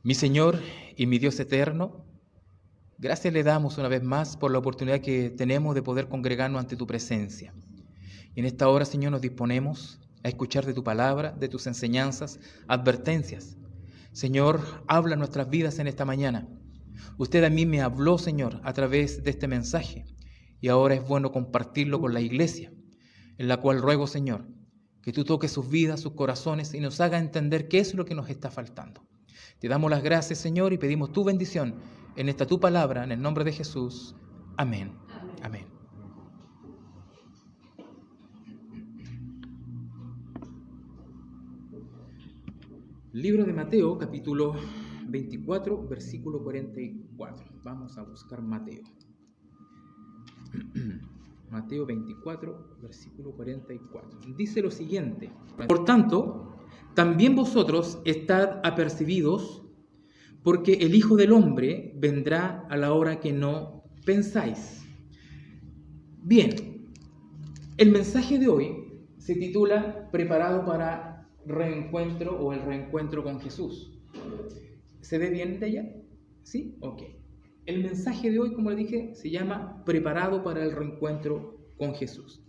Mi Señor y mi Dios eterno, gracias le damos una vez más por la oportunidad que tenemos de poder congregarnos ante tu presencia. Y en esta hora, Señor, nos disponemos a escuchar de tu palabra, de tus enseñanzas, advertencias. Señor, habla en nuestras vidas en esta mañana. Usted a mí me habló, Señor, a través de este mensaje, y ahora es bueno compartirlo con la iglesia, en la cual ruego, Señor, que tú toques sus vidas, sus corazones y nos haga entender qué es lo que nos está faltando. Te damos las gracias, Señor, y pedimos tu bendición en esta tu palabra, en el nombre de Jesús. Amén. Amén. Libro de Mateo, capítulo 24, versículo 44. Vamos a buscar Mateo. Mateo 24, versículo 44. Dice lo siguiente: Por tanto, también vosotros estad apercibidos, porque el Hijo del Hombre vendrá a la hora que no pensáis. Bien, el mensaje de hoy se titula Preparado para reencuentro o el reencuentro con Jesús. ¿Se ve bien de allá? ¿Sí? Ok. El mensaje de hoy, como le dije, se llama Preparado para el reencuentro con Jesús.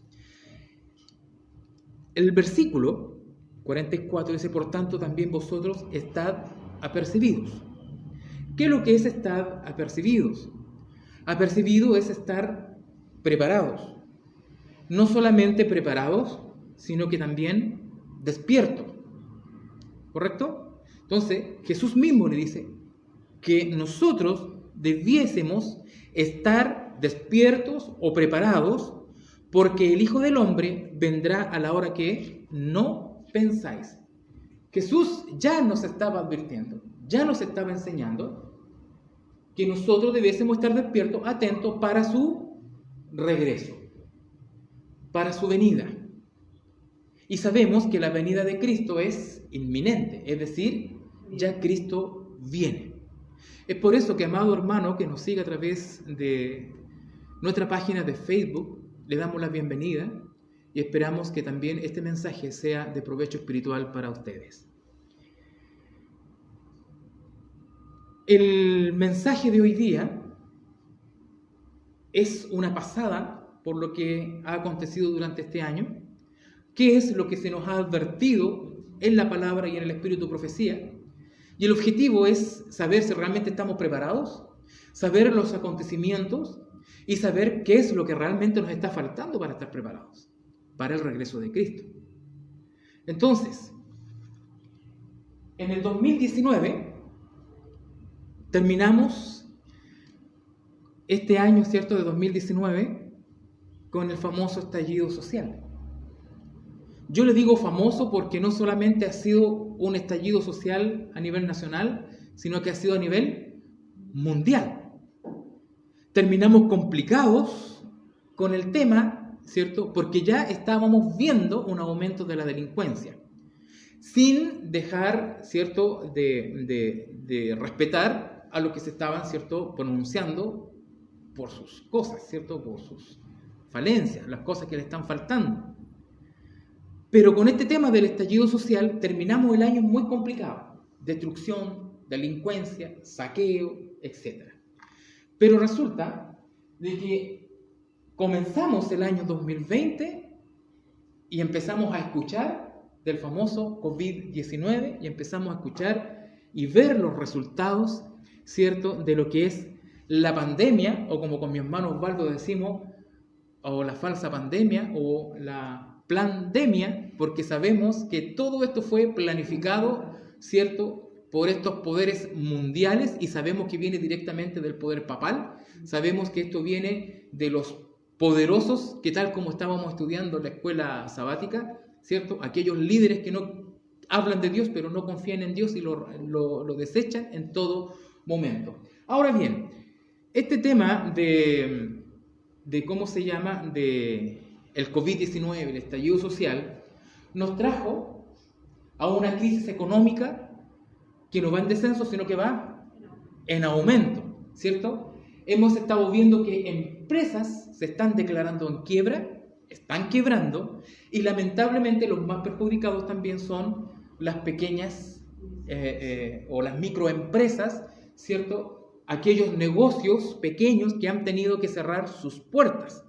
El versículo 44 dice: Por tanto, también vosotros estad apercibidos. ¿Qué es lo que es estar apercibidos? Apercibido es estar preparados. No solamente preparados, sino que también despiertos. ¿Correcto? Entonces, Jesús mismo le dice que nosotros debiésemos estar despiertos o preparados, porque el Hijo del Hombre vendrá a la hora que no pensáis. Jesús ya nos estaba advirtiendo, ya nos estaba enseñando que nosotros debiésemos estar despiertos, atentos para su regreso, para su venida. Y sabemos que la venida de Cristo es inminente, es decir, ya Cristo viene. Es por eso que, amado hermano que nos sigue a través de nuestra página de Facebook, le damos la bienvenida y esperamos que también este mensaje sea de provecho espiritual para ustedes. El mensaje de hoy día es una pasada por lo que ha acontecido durante este año. ¿Qué es lo que se nos ha advertido en la palabra y en el espíritu de profecía? Y el objetivo es saber si realmente estamos preparados, saber los acontecimientos y saber qué es lo que realmente nos está faltando para estar preparados para el regreso de Cristo. Entonces, en el 2019 terminamos este año, ¿cierto?, de 2019 con el famoso estallido social. Yo le digo famoso porque no solamente ha sido un estallido social a nivel nacional, sino que ha sido a nivel mundial. Terminamos complicados con el tema, ¿cierto?, porque ya estábamos viendo un aumento de la delincuencia, sin dejar, ¿cierto?, de respetar a lo que se estaban, ¿cierto?, pronunciando por sus cosas, ¿cierto?, por sus falencias, las cosas que le están faltando. Pero con este tema del estallido social terminamos el año muy complicado. Destrucción, delincuencia, saqueo, etc. Pero resulta de que comenzamos el año 2020 y empezamos a escuchar del famoso COVID-19 y empezamos a escuchar y ver los resultados, ¿cierto?, de lo que es la pandemia, o como con mi hermano Osvaldo decimos, o la falsa pandemia, o la plandemia, porque sabemos que todo esto fue planificado, ¿cierto?, por estos poderes mundiales, y sabemos que viene directamente del poder papal. Sabemos que esto viene de los poderosos, que tal como estábamos estudiando en la escuela sabática, ¿cierto?, aquellos líderes que no hablan de Dios, pero no confían en Dios y lo desechan en todo momento. Ahora bien, este tema de ¿cómo se llama?, de el COVID-19, el estallido social, nos trajo a una crisis económica que no va en descenso, sino que va en aumento, ¿cierto? Hemos estado viendo que empresas se están declarando en quiebra, están quebrando, y lamentablemente los más perjudicados también son las pequeñas o las microempresas, ¿cierto? Aquellos negocios pequeños que han tenido que cerrar sus puertas.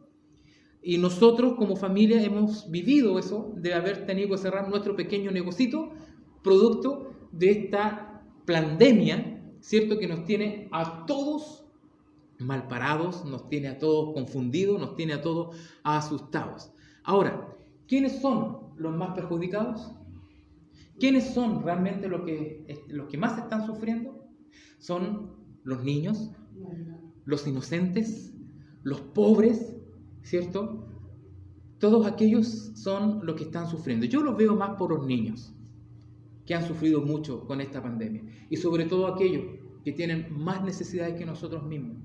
Y nosotros como familia hemos vivido eso de haber tenido que cerrar nuestro pequeño negocito, producto de esta pandemia, ¿cierto? Que nos tiene a todos mal parados, nos tiene a todos confundidos, nos tiene a todos asustados. Ahora, ¿quiénes son los más perjudicados? ¿Quiénes son realmente los que más están sufriendo? Son los niños, los inocentes, los pobres, ¿cierto? Todos aquellos son los que están sufriendo. Yo los veo más por los niños, que han sufrido mucho con esta pandemia. Y sobre todo aquellos que tienen más necesidades que nosotros mismos.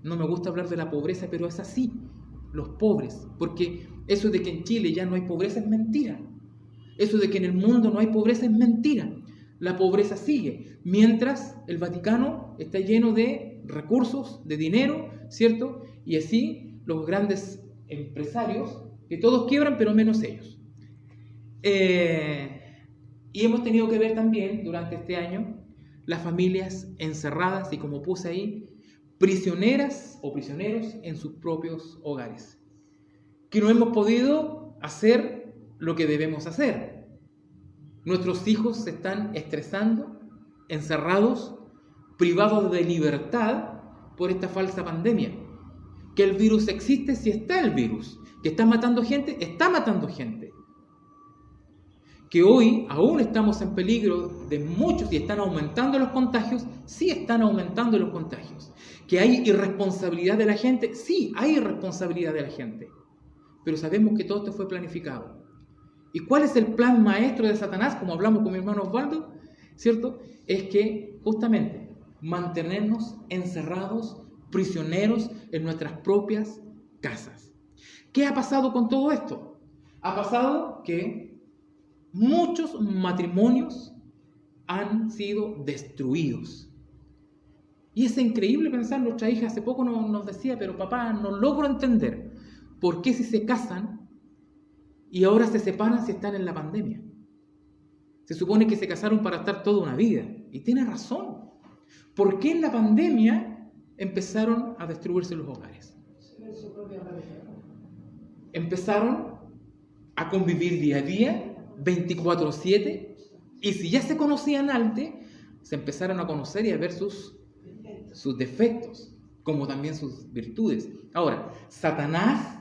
No me gusta hablar de la pobreza, pero es así, los pobres. Porque eso de que en Chile ya no hay pobreza es mentira. Eso de que en el mundo no hay pobreza es mentira. La pobreza sigue. Mientras el Vaticano está lleno de recursos, de dinero, ¿cierto? Y así los grandes empresarios, que todos quiebran, pero menos ellos. Y hemos tenido que ver también durante este año las familias encerradas y, como puse ahí, prisioneras o prisioneros en sus propios hogares, que no hemos podido hacer lo que debemos hacer. Nuestros hijos se están estresando, encerrados, privados de libertad por esta falsa pandemia. Que el virus existe, si está el virus. Que está matando gente, está matando gente. Que hoy aún estamos en peligro de muchos y están aumentando los contagios, sí están aumentando los contagios. Que hay irresponsabilidad de la gente, sí hay irresponsabilidad de la gente. Pero sabemos que todo esto fue planificado. ¿Y cuál es el plan maestro de Satanás? Como hablamos con mi hermano Osvaldo, ¿cierto? Es que justamente mantenernos encerrados, prisioneros en nuestras propias casas. ¿Qué ha pasado con todo esto? Ha pasado que muchos matrimonios han sido destruidos. Y es increíble pensar, nuestra hija hace poco nos decía, pero papá, no logro entender por qué si se casan y ahora se separan si están en la pandemia. Se supone que se casaron para estar toda una vida. Y tiene razón. ¿Por qué en la pandemia empezaron a destruirse los hogares? Empezaron a convivir día a día, 24/7, y si ya se conocían antes, se empezaron a conocer y a ver sus defectos, como también sus virtudes. Ahora, Satanás,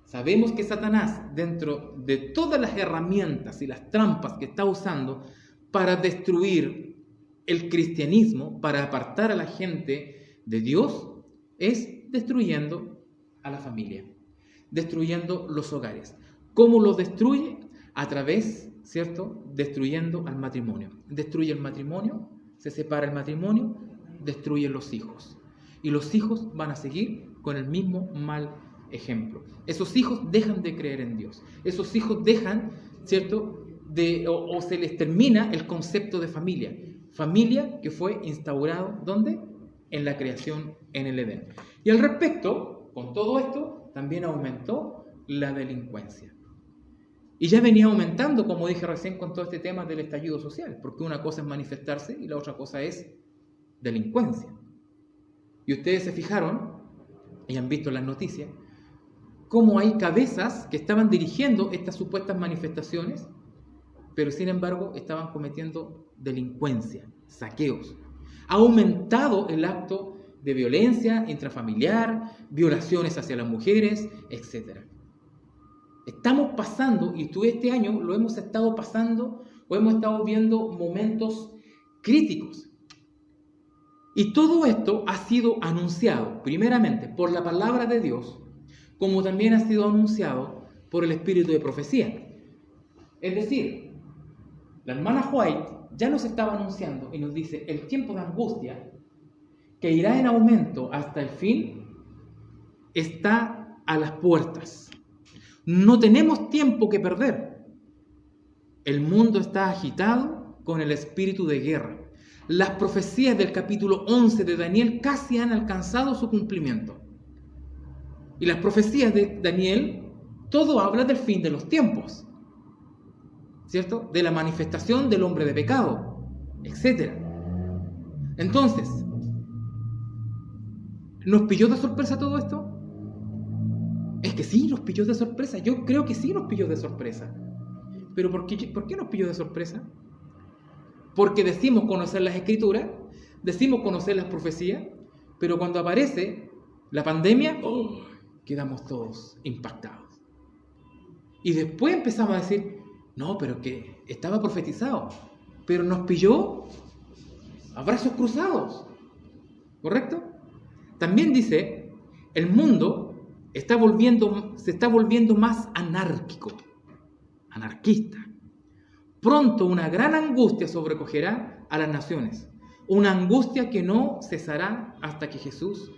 sabemos que Satanás, dentro de todas las herramientas y las trampas que está usando para destruir el cristianismo, para apartar a la gente de Dios, es destruyendo a la familia, destruyendo los hogares. ¿Cómo los destruye? A través, ¿cierto?, destruyendo al matrimonio. Destruye el matrimonio, se separa el matrimonio, destruye los hijos. Y los hijos van a seguir con el mismo mal ejemplo. Esos hijos dejan de creer en Dios. Esos hijos dejan, ¿cierto?, o se les termina el concepto de familia. Familia que fue instaurado, ¿dónde? En la creación en el Edén. Y al respecto, con todo esto, también aumentó la delincuencia. Y ya venía aumentando, como dije recién, con todo este tema del estallido social, porque una cosa es manifestarse y la otra cosa es delincuencia. Y ustedes se fijaron, y han visto las noticias, cómo hay cabezas que estaban dirigiendo estas supuestas manifestaciones, pero sin embargo estaban cometiendo delincuencia, saqueos. Ha aumentado el acto de violencia intrafamiliar, violaciones hacia las mujeres, etc. Estamos pasando, y tú este año lo hemos estado pasando, o hemos estado viendo momentos críticos. Y todo esto ha sido anunciado, primeramente, por la palabra de Dios, como también ha sido anunciado por el espíritu de profecía. Es decir, la hermana White ya nos estaba anunciando y nos dice, el tiempo de angustia, que irá en aumento hasta el fin, está a las puertas. No tenemos tiempo que perder. El mundo está agitado con el espíritu de guerra. Las profecías del capítulo 11 de Daniel casi han alcanzado su cumplimiento. Y las profecías de Daniel, todo habla del fin de los tiempos, ¿cierto? De la manifestación del hombre de pecado. etc. Entonces, ¿nos pilló de sorpresa todo esto? Es que sí, nos pilló de sorpresa. Yo creo que sí nos pilló de sorpresa. ¿Pero por qué nos pilló de sorpresa? Porque decimos conocer las Escrituras, decimos conocer las profecías, pero cuando aparece la pandemia, quedamos todos impactados. Y después empezamos a decir, no, pero que estaba profetizado, pero nos pilló a brazos cruzados, ¿correcto? También dice, el mundo se está volviendo más anarquista. Pronto una gran angustia sobrecogerá a las naciones, una angustia que no cesará hasta que Jesús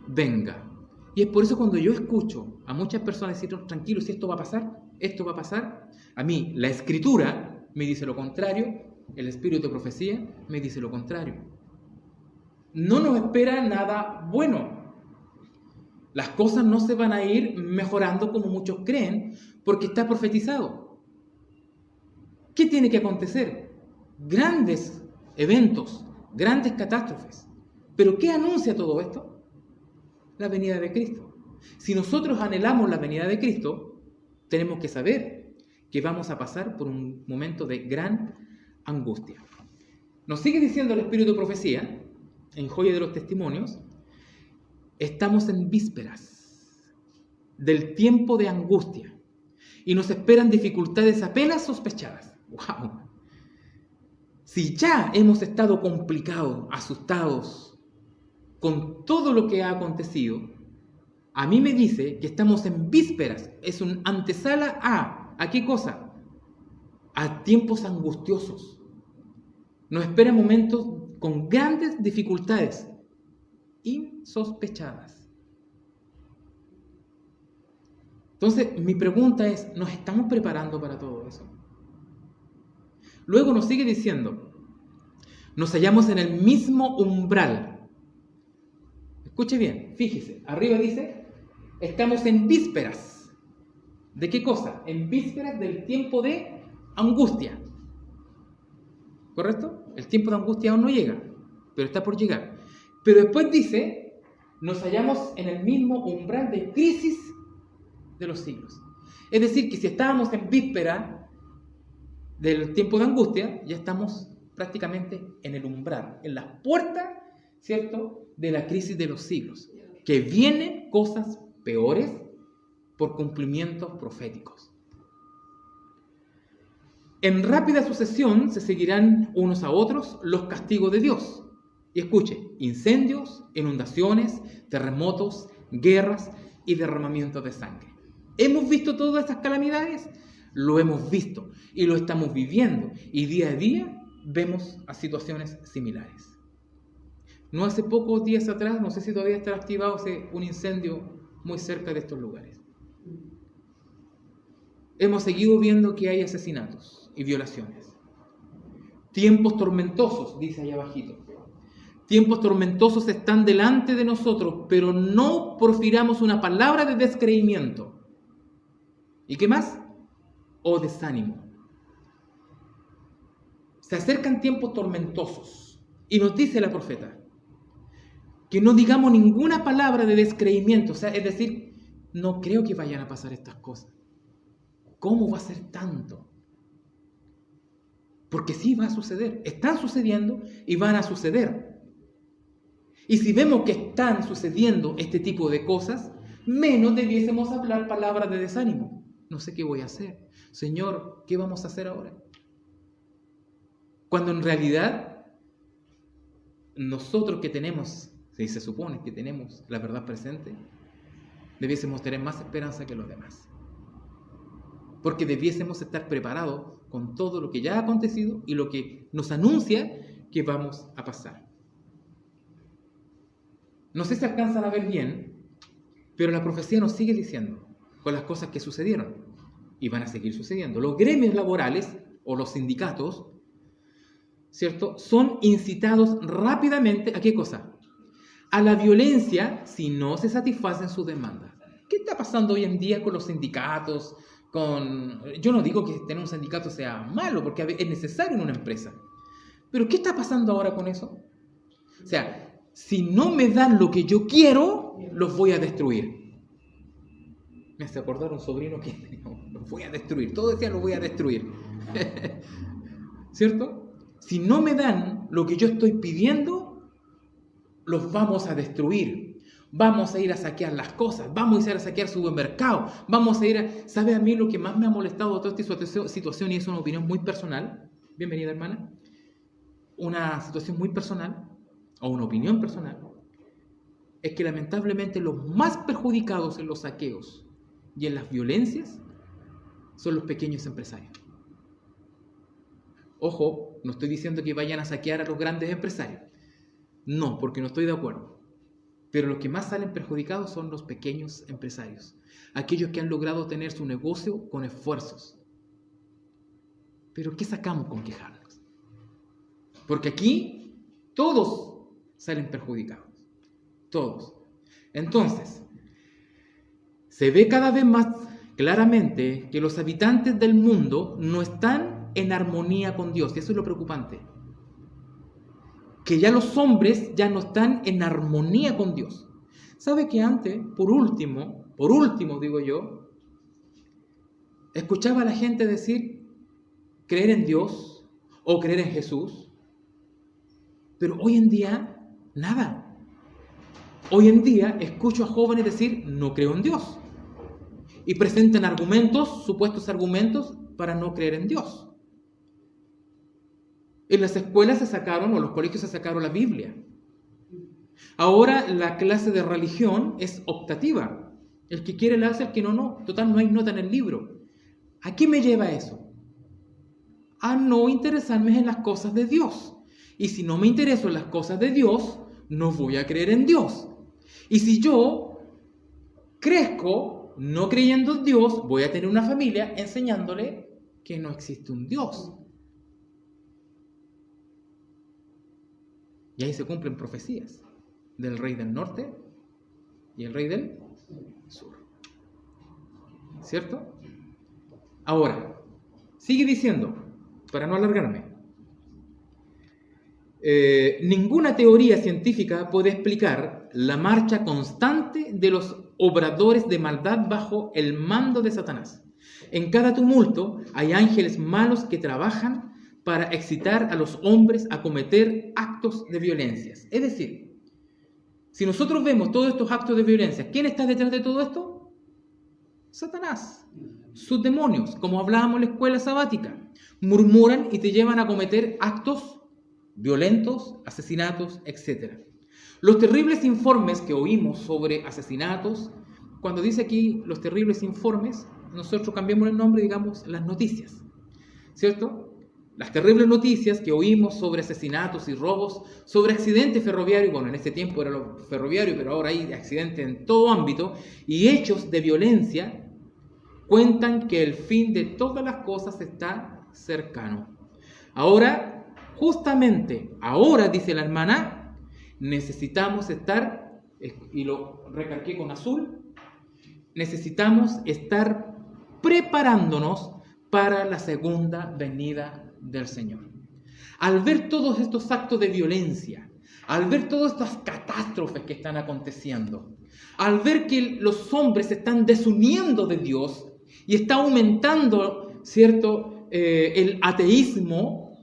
venga. Y es por eso cuando yo escucho a muchas personas decir, tranquilos, si esto va a pasar, a mí la Escritura me dice lo contrario, el espíritu de profecía me dice lo contrario. No nos espera nada bueno. Las cosas no se van a ir mejorando como muchos creen, porque está profetizado. ¿Qué tiene que acontecer? Grandes eventos, grandes catástrofes. ¿Pero qué anuncia todo esto? La venida de Cristo. Si nosotros anhelamos la venida de Cristo, tenemos que saber que vamos a pasar por un momento de gran angustia. Nos sigue diciendo el espíritu de profecía, en Joya de los Testimonios, estamos en vísperas del tiempo de angustia y nos esperan dificultades apenas sospechadas. ¡Wow! Si ya hemos estado complicados, asustados con todo lo que ha acontecido, a mí me dice que estamos en vísperas, es un antesala ¿a qué cosa? A tiempos angustiosos. Nos esperan momentos con grandes dificultades insospechadas. Entonces, mi pregunta es, ¿nos estamos preparando para todo eso? Luego nos sigue diciendo, nos hallamos en el mismo umbral. Escuche bien, fíjese, arriba dice, estamos en vísperas. ¿De qué cosa? En vísperas del tiempo de angustia. ¿Correcto? El tiempo de angustia aún no llega, pero está por llegar. Pero después dice, nos hallamos en el mismo umbral de crisis de los siglos. Es decir, que si estábamos en víspera del tiempo de angustia, ya estamos prácticamente en el umbral, en las puertas, ¿cierto?, de la crisis de los siglos, que vienen cosas peores por cumplimientos proféticos. En rápida sucesión se seguirán unos a otros los castigos de Dios. Y escuche, incendios, inundaciones, terremotos, guerras y derramamientos de sangre. ¿Hemos visto todas estas calamidades? Lo hemos visto y lo estamos viviendo. Y día a día vemos a situaciones similares. No hace pocos días atrás, no sé si todavía está activado un incendio muy cerca de estos lugares. Hemos seguido viendo que hay asesinatos y violaciones. Tiempos tormentosos, dice allá abajito. Tiempos tormentosos están delante de nosotros, pero no profiramos una palabra de descreimiento. ¿Y qué más? O desánimo. Se acercan tiempos tormentosos y nos dice la profeta que no digamos ninguna palabra de descreimiento, o sea, es decir, no creo que vayan a pasar estas cosas. ¿Cómo va a ser tanto? Porque sí va a suceder, están sucediendo y van a suceder. Y si vemos que están sucediendo este tipo de cosas, menos debiésemos hablar palabras de desánimo. No sé qué voy a hacer. Señor, ¿qué vamos a hacer ahora? Cuando en realidad nosotros que tenemos, si se supone que tenemos la verdad presente, debiésemos tener más esperanza que los demás. Porque debiésemos estar preparados con todo lo que ya ha acontecido y lo que nos anuncia que vamos a pasar. No sé si alcanzan a ver bien, pero la profecía nos sigue diciendo con las cosas que sucedieron y van a seguir sucediendo. Los gremios laborales o los sindicatos, ¿cierto?, son incitados rápidamente ¿a qué cosa? A la violencia si no se satisfacen sus demandas. ¿Qué está pasando hoy en día con los sindicatos? Yo no digo que tener un sindicato sea malo, porque es necesario en una empresa. Pero ¿qué está pasando ahora con eso? O sea, si no me dan lo que yo quiero, los voy a destruir. Me hace acordar un sobrino que los voy a destruir. Todo decía, los voy a destruir. ¿Cierto? Si no me dan lo que yo estoy pidiendo, los vamos a destruir. Vamos a ir a saquear las cosas, vamos a ir a saquear supermercados, vamos a ir a... ¿Sabe a mí lo que más me ha molestado de toda esta situación? Y es una opinión muy personal. Bienvenida, hermana. Una situación muy personal, o una opinión personal, es que lamentablemente los más perjudicados en los saqueos y en las violencias son los pequeños empresarios. Ojo, no estoy diciendo que vayan a saquear a los grandes empresarios. No, porque no estoy de acuerdo. Pero los que más salen perjudicados son los pequeños empresarios. Aquellos que han logrado tener su negocio con esfuerzos. Pero ¿qué sacamos con quejarnos? Porque aquí todos salen perjudicados. Todos. Entonces, se ve cada vez más claramente que los habitantes del mundo no están en armonía con Dios. Y eso es lo preocupante. Que ya los hombres ya no están en armonía con Dios. ¿Sabe que antes, por último digo yo, escuchaba a la gente decir creer en Dios o creer en Jesús? Pero hoy en día, nada. Hoy en día escucho a jóvenes decir no creo en Dios. Y presentan argumentos, supuestos argumentos, para no creer en Dios. En las escuelas se sacaron, o los colegios se sacaron la Biblia. Ahora la clase de religión es optativa. El que quiere la hace, el que no, no. Total, no hay nota en el libro. ¿A qué me lleva eso? A no interesarme en las cosas de Dios. Y si no me intereso en las cosas de Dios, no voy a creer en Dios. Y si yo crezco no creyendo en Dios, voy a tener una familia enseñándole que no existe un Dios. Y ahí se cumplen profecías del rey del norte y el rey del sur. ¿Cierto? Ahora, sigue diciendo, para no alargarme, ninguna teoría científica puede explicar la marcha constante de los obradores de maldad bajo el mando de Satanás. En cada tumulto hay ángeles malos que trabajan para excitar a los hombres a cometer actos de violencia. Es decir, si nosotros vemos todos estos actos de violencia, ¿quién está detrás de todo esto? Satanás, sus demonios, como hablábamos en la escuela sabática, murmuran y te llevan a cometer actos violentos, asesinatos, etc. Los terribles informes que oímos sobre asesinatos, cuando dice aquí los terribles informes, nosotros cambiamos el nombre y digamos las noticias, ¿cierto? Las terribles noticias que oímos sobre asesinatos y robos, sobre accidentes ferroviarios, bueno, en este tiempo era lo ferroviario, pero ahora hay accidentes en todo ámbito, y hechos de violencia, cuentan que el fin de todas las cosas está cercano. Ahora, justamente, ahora, dice la hermana, necesitamos estar, y lo recalqué con azul, necesitamos estar preparándonos para la segunda venida del Señor. Al ver todos estos actos de violencia, al ver todas estas catástrofes que están aconteciendo, al ver que los hombres se están desuniendo de Dios y está aumentando, ¿cierto?, el ateísmo,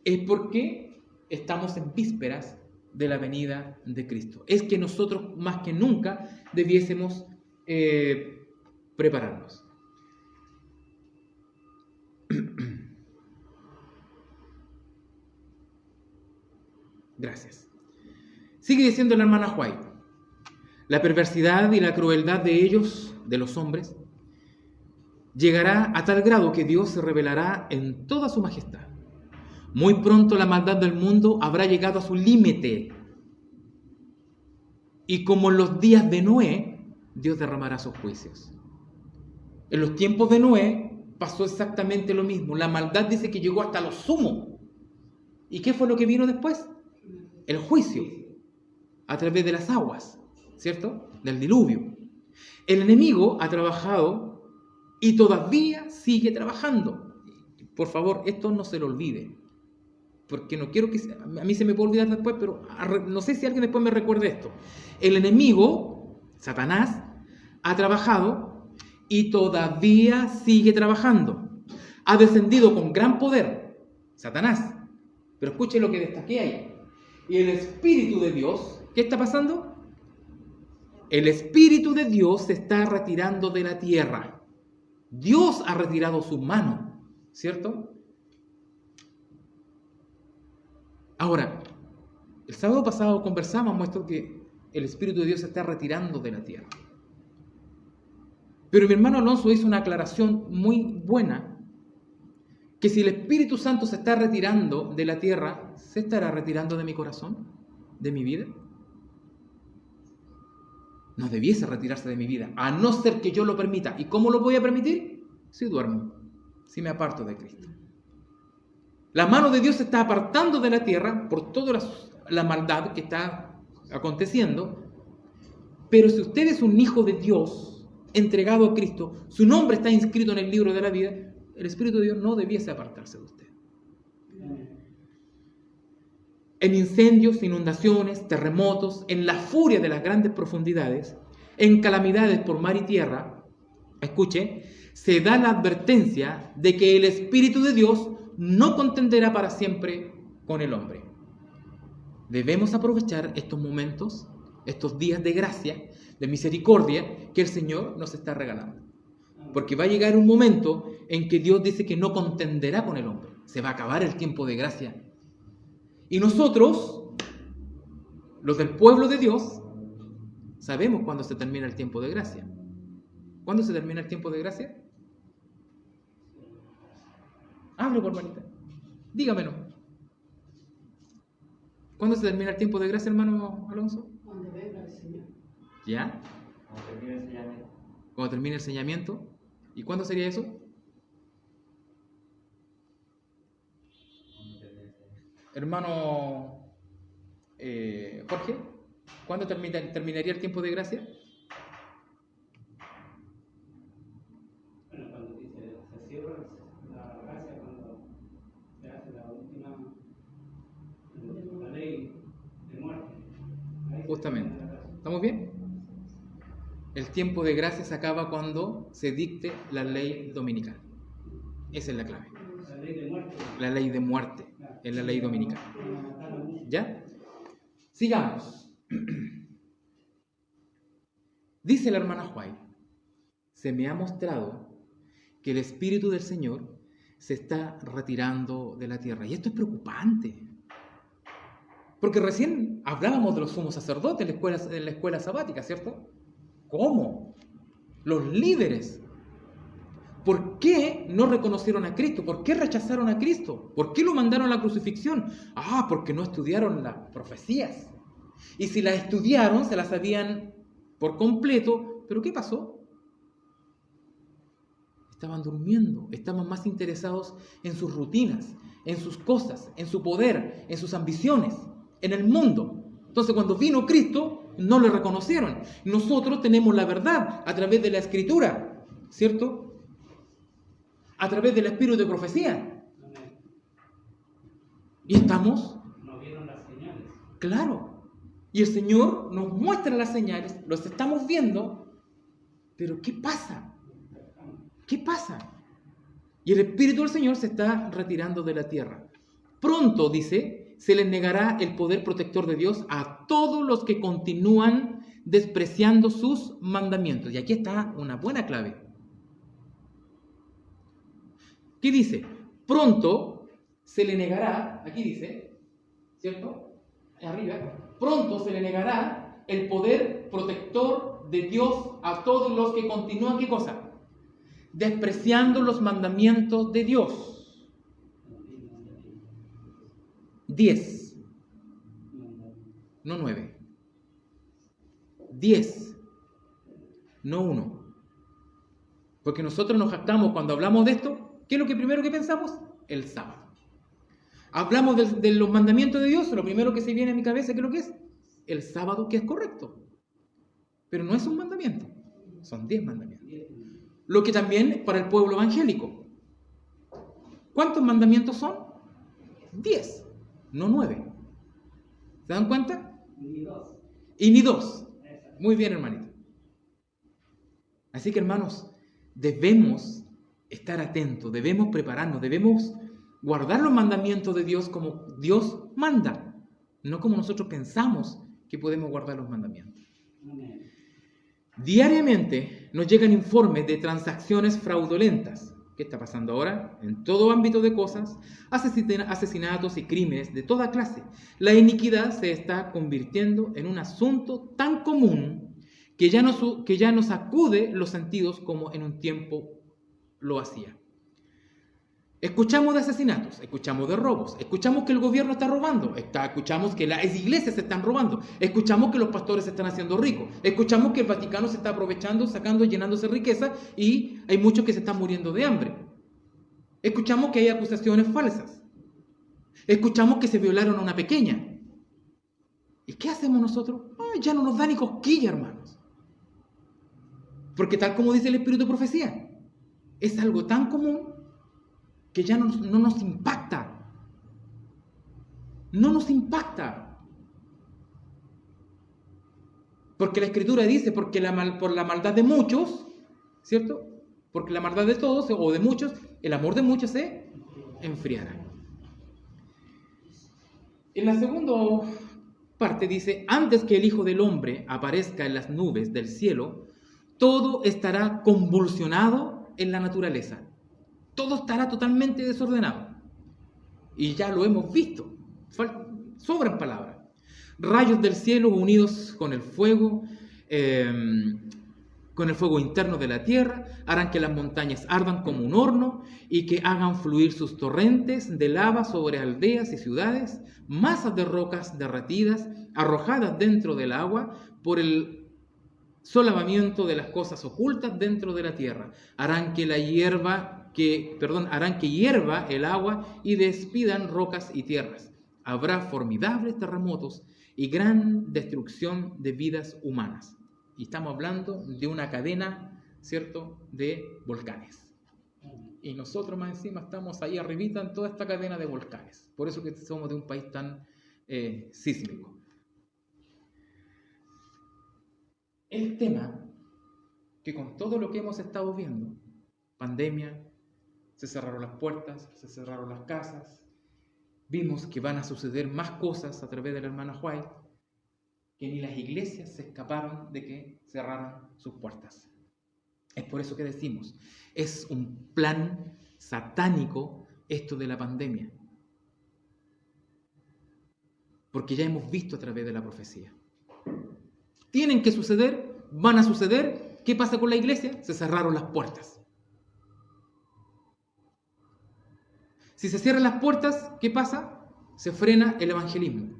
es porque estamos en vísperas de la venida de Cristo. Es que nosotros más que nunca debiésemos prepararnos. Gracias. Sigue diciendo la hermana White: la perversidad y la crueldad de ellos, de los hombres, llegará a tal grado que Dios se revelará en toda su majestad. Muy pronto la maldad del mundo habrá llegado a su límite. Y como en los días de Noé, Dios derramará sus juicios. En los tiempos de Noé pasó exactamente lo mismo. La maldad dice que llegó hasta lo sumo. ¿Y qué fue lo que vino después? El juicio, a través de las aguas, ¿cierto? Del diluvio. El enemigo ha trabajado y todavía sigue trabajando. Por favor, esto no se lo olvide. porque no quiero que... A mí se me puede olvidar después, pero no sé si alguien después me recuerde esto. El enemigo, Satanás, ha trabajado y todavía sigue trabajando. Ha descendido con gran poder, Satanás. Pero escuche lo que destaqué ahí. Y el Espíritu de Dios, ¿qué está pasando? El Espíritu de Dios se está retirando de la tierra. Dios ha retirado su mano, ¿cierto? Ahora, el sábado pasado conversamos que el Espíritu de Dios se está retirando de la tierra. Pero mi hermano Alonso hizo una aclaración muy buena, que si el Espíritu Santo se está retirando de la tierra, ¿se estará retirando de mi corazón? ¿De mi vida? No debiese retirarse de mi vida, a no ser que yo lo permita. ¿Y cómo lo voy a permitir? Si duermo, si me aparto de Cristo. La mano de Dios se está apartando de la tierra por toda la maldad que está aconteciendo. Pero si usted es un hijo de Dios, entregado a Cristo, su nombre está inscrito en el libro de la vida, el Espíritu de Dios no debiese apartarse de usted. En incendios, inundaciones, terremotos, en la furia de las grandes profundidades, en calamidades por mar y tierra, escuche, se da la advertencia de que el Espíritu de Dios no contenderá para siempre con el hombre. Debemos aprovechar estos momentos, estos días de gracia, de misericordia que el Señor nos está regalando. Porque va a llegar un momento en que Dios dice que no contenderá con el hombre. Se va a acabar el tiempo de gracia. Y nosotros, los del pueblo de Dios, sabemos cuándo se termina el tiempo de gracia. ¿Cuándo se termina el tiempo de gracia? Hable, por hermanita. Dígamelo. ¿Cuándo se termina el tiempo de gracia, hermano Alonso? Cuando venga el Señor. ¿Ya? Cuando termine el enseñamiento. Cuando termine el enseñamiento. ¿Y cuándo sería eso? Hermano Jorge, ¿cuándo terminaría el tiempo de gracia? Bueno, cuando dice, se cierra la gracia, cuando se hace la última, la ley de muerte. Justamente. ¿Estamos bien? El tiempo de gracia se acaba cuando se dicte la ley dominical. Esa es la clave. La ley de muerte. La ley de muerte es la ley dominical. ¿Ya? Sigamos. Dice la hermana White, se me ha mostrado que el Espíritu del Señor se está retirando de la tierra. Y esto es preocupante. Porque recién hablábamos de los sumos sacerdotes en la escuela sabática, ¿cierto? ¿Cómo? Los líderes. ¿Por qué no reconocieron a Cristo? ¿Por qué rechazaron a Cristo? ¿Por qué lo mandaron a la crucifixión? Porque no estudiaron las profecías. Y si las estudiaron, se las sabían por completo. ¿Pero qué pasó? Estaban durmiendo, estaban más interesados en sus rutinas, en sus cosas, en su poder, en sus ambiciones, en el mundo. Entonces, cuando vino Cristo, no le reconocieron. Nosotros tenemos la verdad a través de la Escritura, ¿cierto? A través del espíritu de profecía. Y estamos... No vieron las señales. Claro. Y el Señor nos muestra las señales, los estamos viendo, pero ¿qué pasa? ¿Qué pasa? Y el Espíritu del Señor se está retirando de la tierra. Pronto, dice, se les negará el poder protector de Dios a todos los que continúan despreciando sus mandamientos. Y aquí está una buena clave. ¿Qué dice? Pronto se le negará, aquí dice, ¿cierto? Arriba, pronto se le negará el poder protector de Dios a todos los que continúan, ¿qué cosa? Despreciando los mandamientos de Dios. 10, no 9. 10, no 1. Porque nosotros nos jactamos cuando hablamos de esto. ¿Qué es lo que primero que pensamos? El sábado. Hablamos de los mandamientos de Dios, lo primero que se viene a mi cabeza, ¿qué es lo que es? El sábado, que es correcto. Pero no es un mandamiento, son 10 mandamientos. Lo que también para el pueblo evangélico. ¿Cuántos mandamientos son? 10. no 9. ¿Se dan cuenta? Ni dos. Y ni 2. Exacto. Muy bien, hermanito. Así que, hermanos, debemos estar atentos, debemos prepararnos, debemos guardar los mandamientos de Dios como Dios manda, no como nosotros pensamos que podemos guardar los mandamientos. Amén. Diariamente nos llegan informes de transacciones fraudulentas. ¿Qué está pasando ahora? En todo ámbito de cosas, asesinatos y crímenes de toda clase. La iniquidad se está convirtiendo en un asunto tan común que ya no sacude los sentidos como en un tiempo lo hacía. Escuchamos de asesinatos, escuchamos de robos, escuchamos que el gobierno está robando, escuchamos que las iglesias se están robando, escuchamos que los pastores se están haciendo ricos, escuchamos que el Vaticano se está aprovechando, sacando, llenándose riqueza y hay muchos que se están muriendo de hambre. Escuchamos que hay acusaciones falsas. Escuchamos que se violaron a una pequeña. ¿Y qué hacemos nosotros? Ya no nos da ni cosquilla, hermanos. Porque tal como dice el Espíritu de Profecía, es algo tan común que ya no nos impacta. No nos impacta. Porque la Escritura dice, por la maldad de muchos, ¿cierto? Porque la maldad de todos o de muchos, el amor de muchos se enfriará. En la segunda parte dice, antes que el Hijo del Hombre aparezca en las nubes del cielo, todo estará convulsionado en la naturaleza. Todo estará totalmente desordenado. Y ya lo hemos visto. Sobran palabras. Rayos del cielo unidos con el fuego interno de la tierra, harán que las montañas ardan como un horno y que hagan fluir sus torrentes de lava sobre aldeas y ciudades, masas de rocas derretidas, arrojadas dentro del agua por el solapamiento de las cosas ocultas dentro de la tierra. Harán que hierva el agua y despidan rocas y tierras. Habrá formidables terremotos y gran destrucción de vidas humanas. Y estamos hablando de una cadena, ¿cierto?, de volcanes. Y nosotros más encima estamos ahí arribita en toda esta cadena de volcanes. Por eso que somos de un país tan sísmico. El tema que con todo lo que hemos estado viendo, pandemia, se cerraron las puertas, se cerraron las casas, vimos que van a suceder más cosas a través de la hermana White, que ni las iglesias se escaparon de que cerraran sus puertas. Es por eso que decimos, es un plan satánico esto de la pandemia. Porque ya hemos visto a través de la profecía. Tienen que suceder, van a suceder. ¿Qué pasa con la iglesia? Se cerraron las puertas. Si se cierran las puertas, ¿qué pasa? Se frena el evangelismo.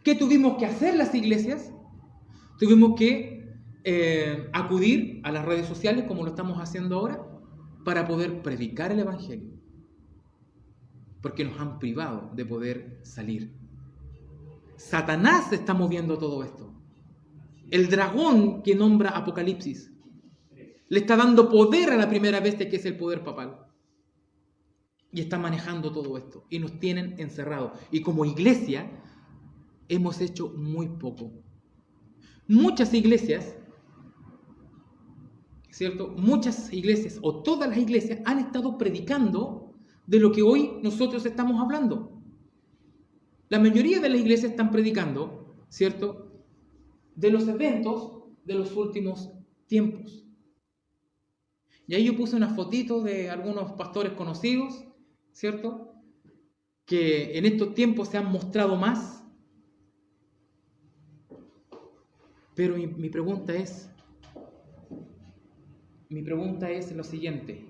¿Qué tuvimos que hacer las iglesias? Tuvimos que acudir a las redes sociales, como lo estamos haciendo ahora, para poder predicar el evangelio. Porque nos han privado de poder salir. Satanás está moviendo todo esto. El dragón que nombra Apocalipsis le está dando poder a la primera bestia, que es el poder papal. Y está manejando todo esto. Y nos tienen encerrados. Y como iglesia hemos hecho muy poco. Muchas iglesias, ¿cierto? Muchas iglesias o todas las iglesias han estado predicando de lo que hoy nosotros estamos hablando. La mayoría de las iglesias están predicando, ¿cierto?, de los eventos de los últimos tiempos. Y ahí yo puse una fotito de algunos pastores conocidos, ¿cierto?, que en estos tiempos se han mostrado más. Pero mi pregunta es lo siguiente: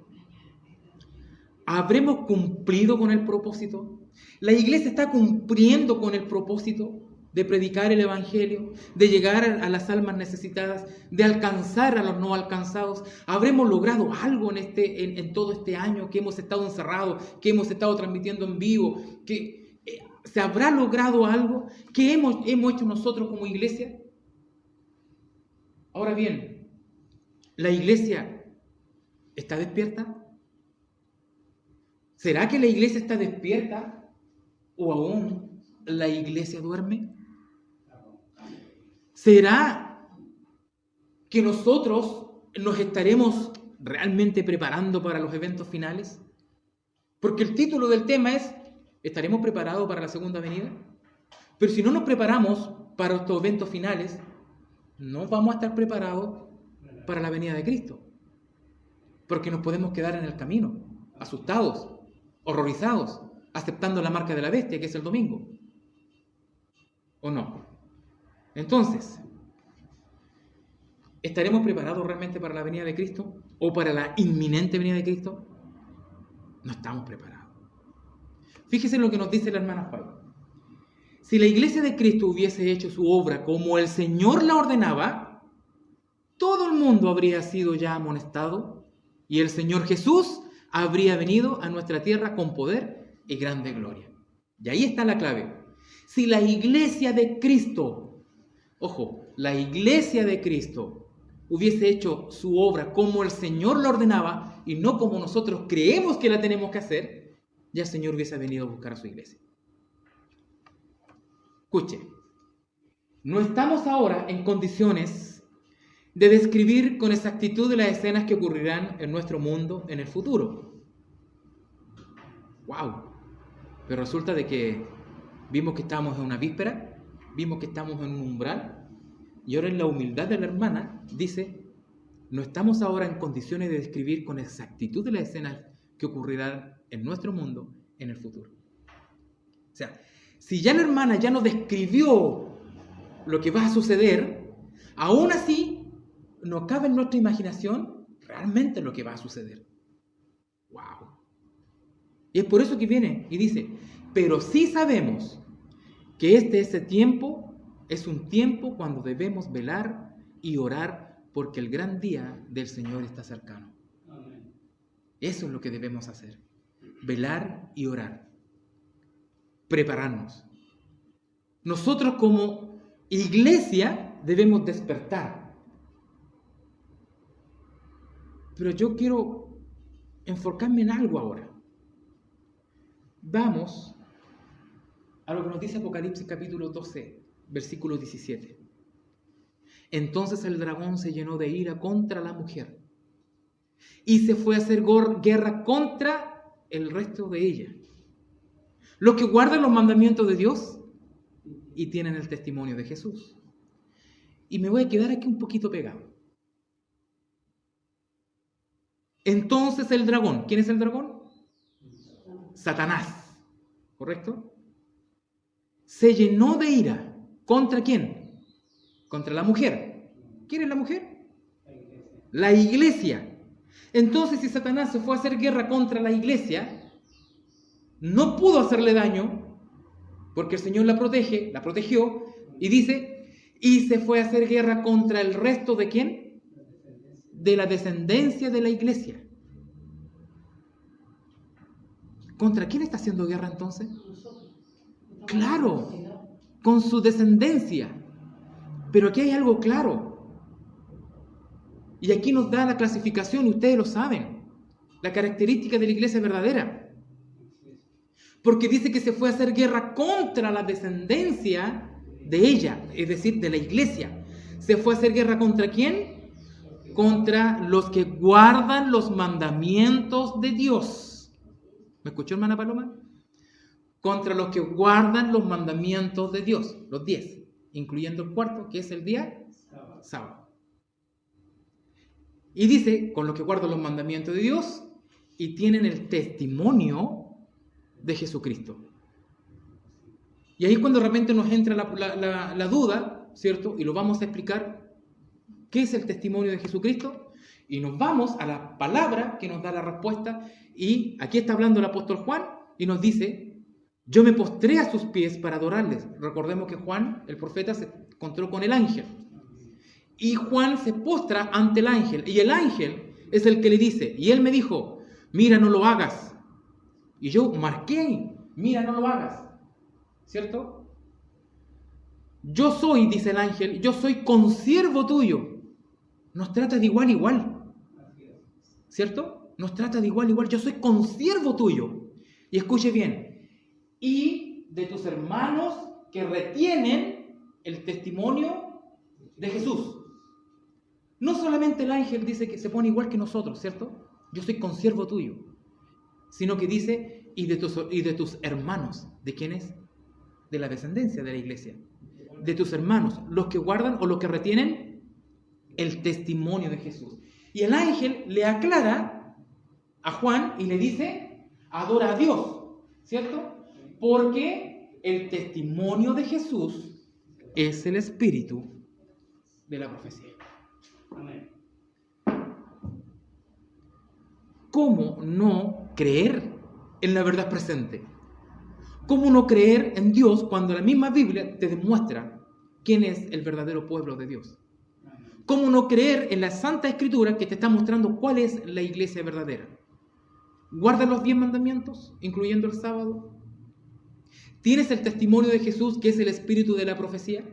¿habremos cumplido con el propósito? ¿La iglesia está cumpliendo con el propósito de predicar el evangelio, de llegar a las almas necesitadas, de alcanzar a los no alcanzados? ¿Habremos logrado algo en todo este año que hemos estado encerrados, que hemos estado transmitiendo en vivo? ¿Que se habrá logrado algo? ¿Qué hemos hecho nosotros como iglesia? Ahora bien, ¿la iglesia está despierta? ¿Será que la iglesia está despierta ¿O aún la iglesia duerme? ¿Será que nosotros nos estaremos realmente preparando para los eventos finales? Porque el título del tema es ¿estaremos preparados para la segunda venida? Pero si no nos preparamos para estos eventos finales, no vamos a estar preparados para la venida de Cristo. Porque nos podemos quedar en el camino, asustados, horrorizados, aceptando la marca de la bestia, que es el domingo. ¿O no? Entonces, ¿estaremos preparados realmente para la venida de Cristo? ¿O para la inminente venida de Cristo? No estamos preparados. Fíjese en lo que nos dice la hermana Faye. Si la iglesia de Cristo hubiese hecho su obra como el Señor la ordenaba, todo el mundo habría sido ya amonestado y el Señor Jesús habría venido a nuestra tierra con poder y grande gloria. Y ahí está la clave. Si la iglesia de Cristo, ojo, la iglesia de Cristo hubiese hecho su obra como el Señor la ordenaba y no como nosotros creemos que la tenemos que hacer, ya el Señor hubiese venido a buscar a su iglesia. Escuche, no estamos ahora en condiciones de describir con exactitud las escenas que ocurrirán en nuestro mundo en el futuro. ¡Wow! Pero resulta de que vimos que estamos en una víspera, vimos que estamos en un umbral, y ahora en la humildad de la hermana dice, no estamos ahora en condiciones de describir con exactitud las escenas que ocurrirán en nuestro mundo en el futuro. O sea, si ya la hermana ya nos describió lo que va a suceder, aún así no cabe en nuestra imaginación realmente lo que va a suceder. ¡Wow! Y es por eso que viene y dice, pero sí sabemos que ese tiempo es un tiempo cuando debemos velar y orar porque el gran día del Señor está cercano. Amén. Eso es lo que debemos hacer, velar y orar, prepararnos. Nosotros como iglesia debemos despertar. Pero yo quiero enfocarme en algo ahora. Vamos a lo que nos dice Apocalipsis capítulo 12, versículo 17. Entonces el dragón se llenó de ira contra la mujer y se fue a hacer guerra contra el resto de ella, los que guardan los mandamientos de Dios y tienen el testimonio de Jesús. Y me voy a quedar aquí un poquito pegado. Entonces el dragón, ¿quién es el dragón? Satanás, ¿correcto? Se llenó de ira. ¿Contra quién? Contra la mujer. ¿Quién es la mujer? La iglesia. Entonces, si Satanás se fue a hacer guerra contra la iglesia, no pudo hacerle daño, porque el Señor la protegió, y dice, y se fue a hacer guerra contra el resto de ¿quién? De la descendencia de la iglesia. ¿Contra quién está haciendo guerra entonces? Claro, con su descendencia. Pero aquí hay algo claro. Y aquí nos da la clasificación, y ustedes lo saben, la característica de la iglesia verdadera. Porque dice que se fue a hacer guerra contra la descendencia de ella, es decir, de la iglesia. ¿Se fue a hacer guerra contra quién? Contra los que guardan los mandamientos de Dios. ¿Me escuchó, hermana Paloma? Contra los que guardan los mandamientos de Dios, los 10, incluyendo el cuarto, que es el día sábado. Y dice, con los que guardan los mandamientos de Dios y tienen el testimonio de Jesucristo. Y ahí cuando de repente nos entra la duda, ¿cierto? Y lo vamos a explicar, ¿qué es el testimonio de Jesucristo? Y nos vamos a la palabra que nos da la respuesta. Y aquí está hablando el apóstol Juan y nos dice, yo me postré a sus pies para adorarles. Recordemos que Juan, el profeta, se encontró con el ángel. Y Juan se postra ante el ángel. Y el ángel es el que le dice, y él me dijo, mira, no lo hagas. Y yo marqué ahí, mira, no lo hagas. ¿Cierto? Yo soy, dice el ángel, yo soy consiervo tuyo. Nos trata de igual a igual. ¿Cierto? Nos trata de igual a igual. Yo soy consiervo tuyo. Y escuche bien. Y de tus hermanos que retienen el testimonio de Jesús. No solamente el ángel dice que se pone igual que nosotros, ¿cierto? Yo soy consiervo tuyo. Sino que dice, y de tus hermanos. ¿De quiénes? De la descendencia de la iglesia. De tus hermanos, los que guardan o los que retienen el testimonio de Jesús. Y el ángel le aclara a Juan y le dice, adora a Dios, ¿cierto? Porque el testimonio de Jesús es el espíritu de la profecía. Amén. ¿Cómo no creer en la verdad presente? ¿Cómo no creer en Dios cuando la misma Biblia te demuestra quién es el verdadero pueblo de Dios? ¿Cómo no creer en la Santa Escritura que te está mostrando cuál es la iglesia verdadera? ¿Guardas los 10 mandamientos, incluyendo el sábado? ¿Tienes el testimonio de Jesús que es el espíritu de la profecía?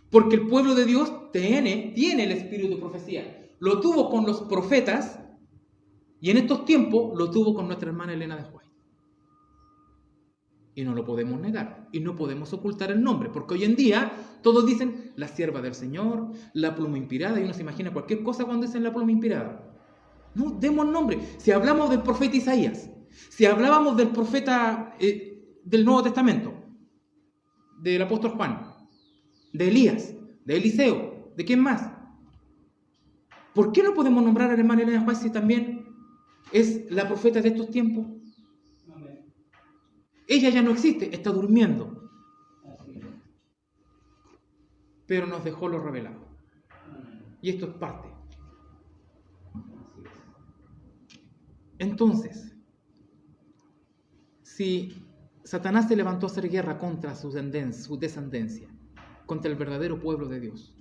Porque el pueblo de Dios tiene el espíritu de profecía. Lo tuvo con los profetas y en estos tiempos lo tuvo con nuestra hermana Elena de White. Y no lo podemos negar. Y no podemos ocultar el nombre. Porque hoy en día todos dicen la sierva del Señor, la pluma inspirada. Y uno se imagina cualquier cosa cuando dicen la pluma inspirada. No, demos nombre. Si hablamos del profeta Isaías, si hablábamos del profeta del Nuevo Testamento, del apóstol Juan, de Elías, de Eliseo, ¿de quién más? ¿Por qué no podemos nombrar a la hermana Elena de White si también es la profeta de estos tiempos? Amén. Ella ya no existe, está durmiendo. Así es. Pero nos dejó lo revelado. Amén. Y esto es parte. Así es. Entonces, si Satanás se levantó a hacer guerra contra su descendencia, contra el verdadero pueblo de Dios,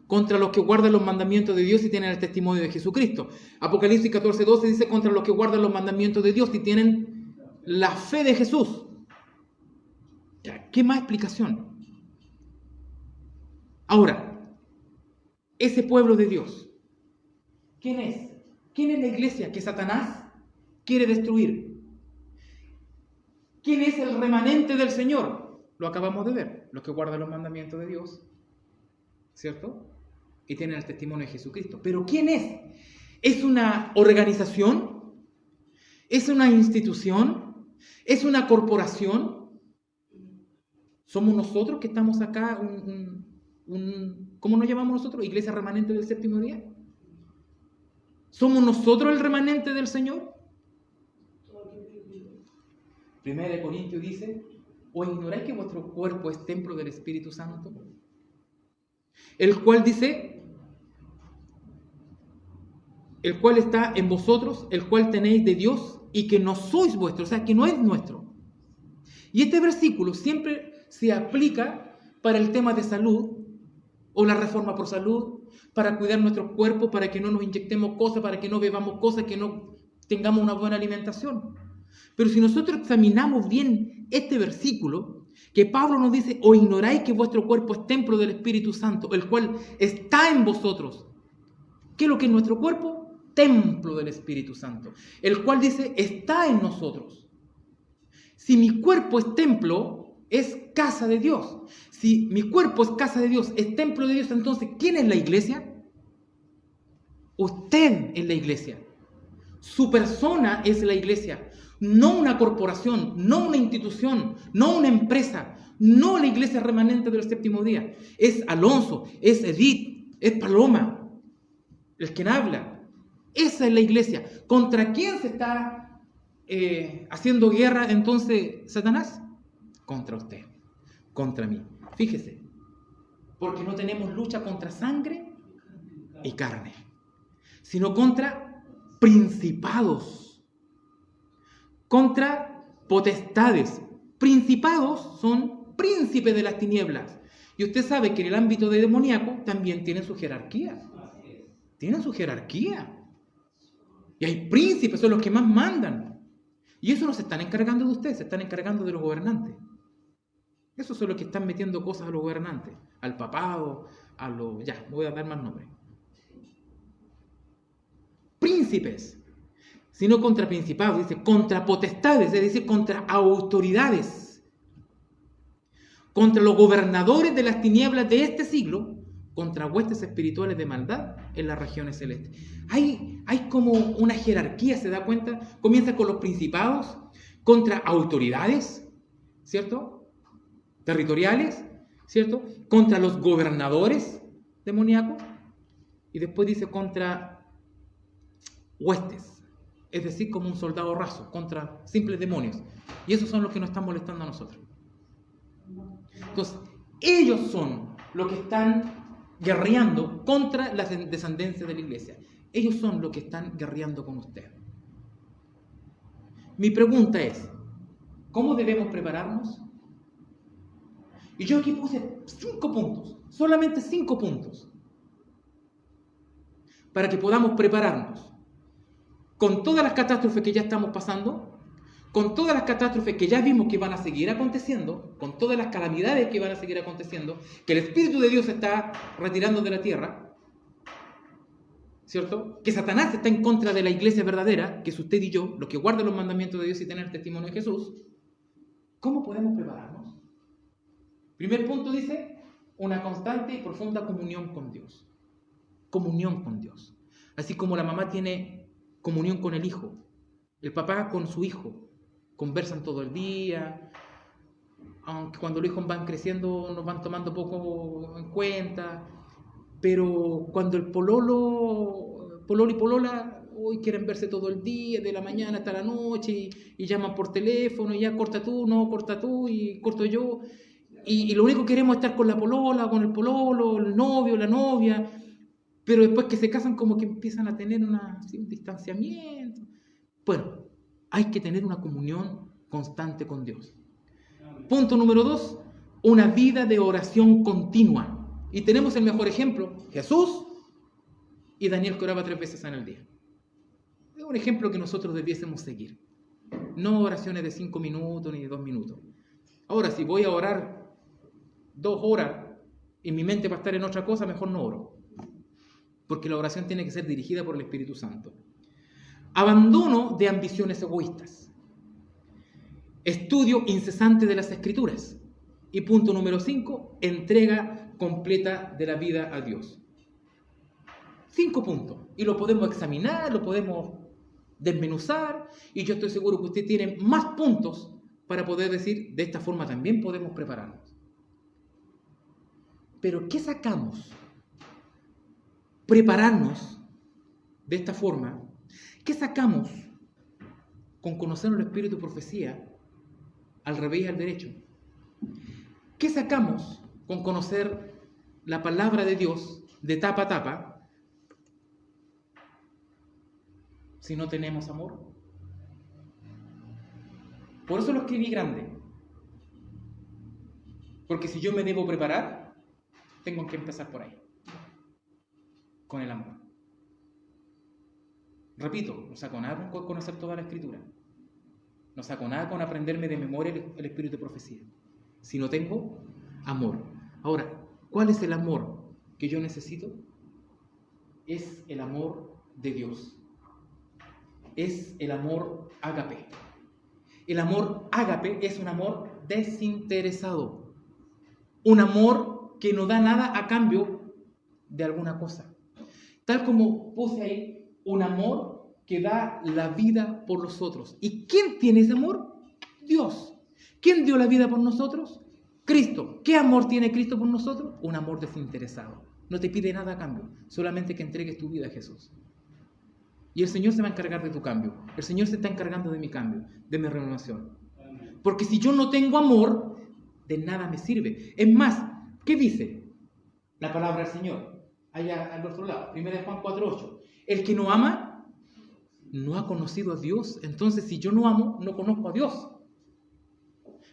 contra los que guardan los mandamientos de Dios y tienen el testimonio de Jesucristo. Apocalipsis 14:12 dice contra los que guardan los mandamientos de Dios y tienen la fe de Jesús. ¿Qué más explicación? Ahora, ese pueblo de Dios, ¿quién es? ¿Quién es la iglesia que Satanás quiere destruir? ¿Quién es el remanente del Señor? Lo acabamos de ver, los que guardan los mandamientos de Dios, ¿cierto? Y tienen el testimonio de Jesucristo. ¿Pero quién es? ¿Es una organización? ¿Es una institución? ¿Es una corporación? ¿Somos nosotros que estamos acá, ¿cómo nos llamamos nosotros? ¿Iglesia remanente del séptimo día? ¿Somos nosotros el remanente del Señor? 1 Corintios dice, ¿o ignoráis que vuestro cuerpo es templo del Espíritu Santo? El cual dice, el cual está en vosotros, el cual tenéis de Dios y que no sois vuestros, o sea, que no es nuestro. Y este versículo siempre se aplica para el tema de salud o la reforma por salud, para cuidar nuestro cuerpo, para que no nos inyectemos cosas, para que no bebamos cosas, que no tengamos una buena alimentación. Pero si nosotros examinamos bien este versículo, que Pablo nos dice, o ignoráis que vuestro cuerpo es templo del Espíritu Santo, el cual está en vosotros. ¿Qué es lo que es nuestro cuerpo? Templo del Espíritu Santo, el cual dice, está en nosotros. Si mi cuerpo es templo, es casa de Dios. Si mi cuerpo es casa de Dios, es templo de Dios, entonces, ¿quién es la iglesia? Usted es la iglesia. Su persona es la iglesia. No una corporación, no una institución, no una empresa, no la iglesia remanente del séptimo día. Es Alonso, es Edith, es Paloma, el quien habla. Esa es la iglesia. ¿Contra quién se está haciendo guerra entonces Satanás? Contra usted, contra mí. Fíjese, porque no tenemos lucha contra sangre y carne, sino contra principados, contra potestades. Principados son príncipes de las tinieblas. Y usted sabe que en el ámbito de demoníaco también tienen su jerarquía. Tienen su jerarquía. Y hay príncipes, son los que más mandan. Y eso no se están encargando de ustedes, se están encargando de los gobernantes. Esos son los que están metiendo cosas a los gobernantes, al papado, a los... Ya, voy a dar más nombres. Príncipes. sino contra principados, dice, contra potestades, es decir, contra autoridades, contra los gobernadores de las tinieblas de este siglo, contra huestes espirituales de maldad en las regiones celestes. Hay como una jerarquía, ¿se da cuenta? Comienza con los principados, contra autoridades, ¿cierto? Territoriales, ¿cierto? Contra los gobernadores demoníacos, y después dice contra huestes, es decir, como un soldado raso, contra simples demonios. Y esos son los que nos están molestando a nosotros. Entonces, ellos son los que están guerreando contra la descendencia de la iglesia. Ellos son los que están guerreando con usted. Mi pregunta es, ¿cómo debemos prepararnos? Y yo aquí puse 5 puntos, solamente 5 puntos, para que podamos prepararnos con todas las catástrofes que ya estamos pasando, con todas las catástrofes que ya vimos que van a seguir aconteciendo, con todas las calamidades que van a seguir aconteciendo, que el Espíritu de Dios se está retirando de la tierra, ¿cierto? Que Satanás está en contra de la iglesia verdadera, que es usted y yo, los que guardan los mandamientos de Dios y tener testimonio de Jesús. ¿Cómo podemos prepararnos? Primer punto dice, una constante y profunda comunión con Dios. Comunión con Dios. Así como la mamá tiene comunión con el hijo, el papá con su hijo, conversan todo el día, aunque cuando los hijos van creciendo nos van tomando poco en cuenta, pero cuando el pololo y polola hoy quieren verse todo el día, de la mañana hasta la noche, y llaman por teléfono, y ya corta tú, y corto yo, y lo único que queremos es estar con la polola, con el pololo, el novio, la novia, pero después que se casan como que empiezan a tener un distanciamiento. Bueno, hay que tener una comunión constante con Dios. Punto número 2, una vida de oración continua. Y tenemos el mejor ejemplo, Jesús y Daniel, que oraba 3 veces en el día. Es un ejemplo que nosotros debiésemos seguir. No oraciones de 5 minutos ni de 2 minutos. Ahora, si voy a orar 2 horas y mi mente va a estar en otra cosa, mejor no oro. Porque la oración tiene que ser dirigida por el Espíritu Santo. Abandono de ambiciones egoístas. Estudio incesante de las Escrituras. Y punto número 5, entrega completa de la vida a Dios. 5 puntos. Y lo podemos examinar, lo podemos desmenuzar. Y yo estoy seguro que usted tiene más puntos para poder decir, de esta forma también podemos prepararnos. Pero, ¿qué sacamos? Prepararnos de esta forma. ¿Qué sacamos con conocer el espíritu de profecía al revés y al derecho? ¿Qué sacamos con conocer la palabra de Dios de tapa a tapa si no tenemos amor? Por eso lo escribí grande. Porque si yo me debo preparar, tengo que empezar por ahí, con el amor. Repito, no saco nada con conocer toda la Escritura. No saco nada con aprenderme de memoria el espíritu de profecía. Si no tengo amor. Ahora, ¿cuál es el amor que yo necesito? Es el amor de Dios. Es el amor ágape. El amor ágape es un amor desinteresado. Un amor que no da nada a cambio de alguna cosa. Tal como puse ahí, un amor que da la vida por los otros. ¿Y quién tiene ese amor? Dios. ¿Quién dio la vida por nosotros? Cristo. ¿Qué amor tiene Cristo por nosotros? Un amor desinteresado. No te pide nada a cambio, solamente que entregues tu vida a Jesús. Y el Señor se va a encargar de tu cambio. El Señor se está encargando de mi cambio, de mi renovación. Porque si yo no tengo amor, de nada me sirve. Es más, ¿qué dice la palabra del Señor? Allá al otro lado, 1 Juan 4:8. El que no ama, no ha conocido a Dios. Entonces, si yo no amo, no conozco a Dios.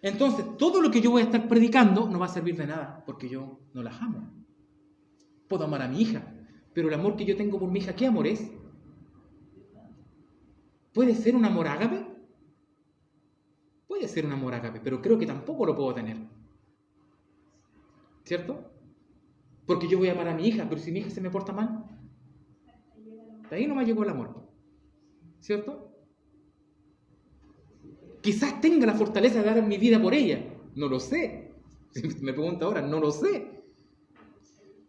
Entonces, todo lo que yo voy a estar predicando no va a servir de nada, porque yo no las amo. Puedo amar a mi hija, pero el amor que yo tengo por mi hija, ¿qué amor es? ¿Puede ser un amor ágape? Puede ser un amor ágape, pero creo que tampoco lo puedo tener. ¿Cierto? Porque yo voy a amar a mi hija, pero si mi hija se me porta mal, de ahí no me llegó el amor. ¿Cierto? Quizás tenga la fortaleza de dar mi vida por ella. No lo sé. Si me pregunta ahora, no lo sé.